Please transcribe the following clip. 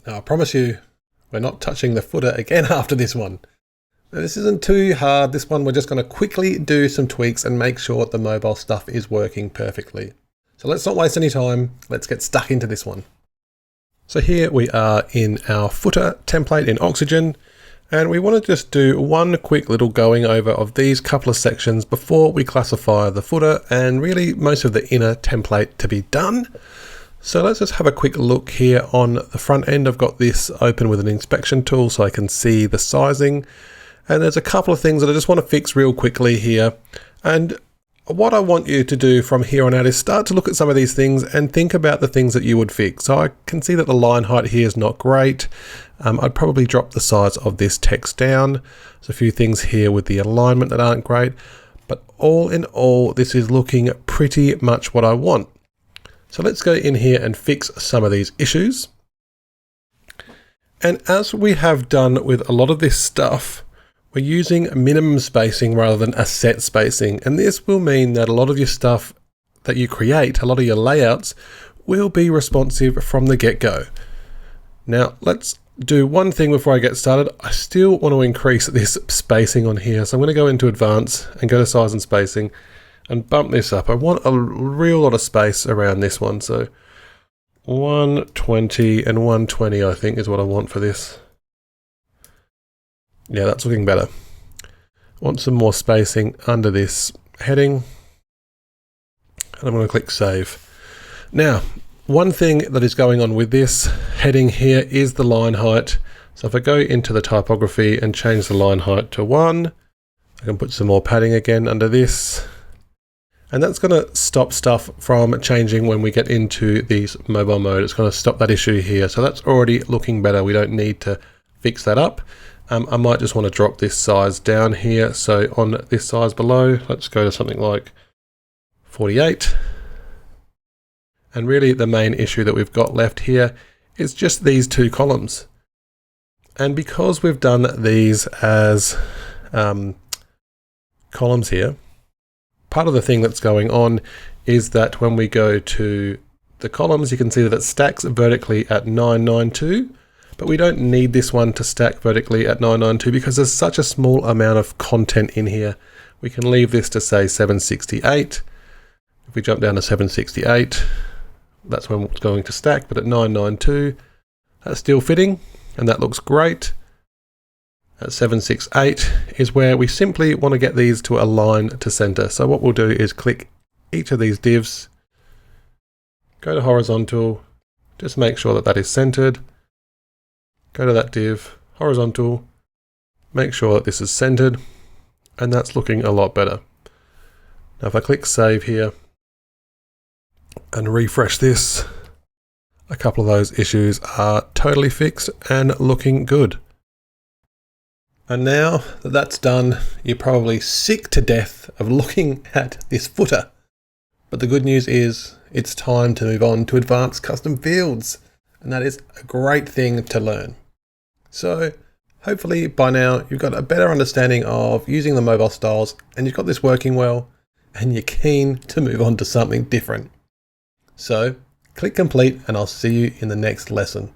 Now I promise you, we're not touching the footer again after this one. Now, this isn't too hard. This one we're just going to quickly do some tweaks and make sure the mobile stuff is working perfectly. So let's not waste any time. Let's get stuck into this one. So here we are in our footer template in Oxygen, and we want to just do one quick little going over of these couple of sections before we classify the footer and really most of the inner template to be done. So let's just have a quick look here on the front end. I've got this open with an inspection tool so I can see the sizing. And there's a couple of things that I just want to fix real quickly here. And what I want you to do from here on out is start to look at some of these things and think about the things that you would fix. So I can see that the line height here is not great. I'd probably drop the size of this text down. There's a few things here with the alignment that aren't great, but all in all, this is looking pretty much what I want. So let's go in here and fix some of these issues. And as we have done with a lot of this stuff, we're using minimum spacing rather than a set spacing. And this will mean that a lot of your stuff that you create, a lot of your layouts, will be responsive from the get-go. Now, let's do one thing before I get started. I still want to increase this spacing on here. So I'm going to go into Advanced and go to Size and Spacing and bump this up. I want a real lot of space around this one. So 120 and 120, I think, is what I want for this. Yeah, that's looking better. Want some more spacing under this heading. And I'm going to click Save. Now, one thing that is going on with this heading here is the line height. So if I go into the typography and change the line height to 1, I can put some more padding again under this. And that's going to stop stuff from changing when we get into these mobile mode. It's going to stop that issue here. So that's already looking better. We don't need to fix that up. I might just want to drop this size down here. So on this size below, let's go to something like 48. And really the main issue that we've got left here is just these two columns. And because we've done these as columns here, part of the thing that's going on is that when we go to the columns, you can see that it stacks vertically at 992. But we don't need this one to stack vertically at 992 because there's such a small amount of content in here. We can leave this to say 768. If we jump down to 768, that's when it's going to stack, but at 992, that's still fitting, and that looks great. At 768 is where we simply want to get these to align to center. So what we'll do is click each of these divs, go to horizontal, just make sure that that is centered. Go to that div, horizontal, make sure that this is centered, and that's looking a lot better. Now if I click Save here and refresh this, a couple of those issues are totally fixed and looking good. And now that that's done, you're probably sick to death of looking at this footer. But the good news is it's time to move on to advanced custom fields, and that is a great thing to learn. So hopefully by now you've got a better understanding of using the mobile styles and you've got this working well and you're keen to move on to something different. So click complete and I'll see you in the next lesson.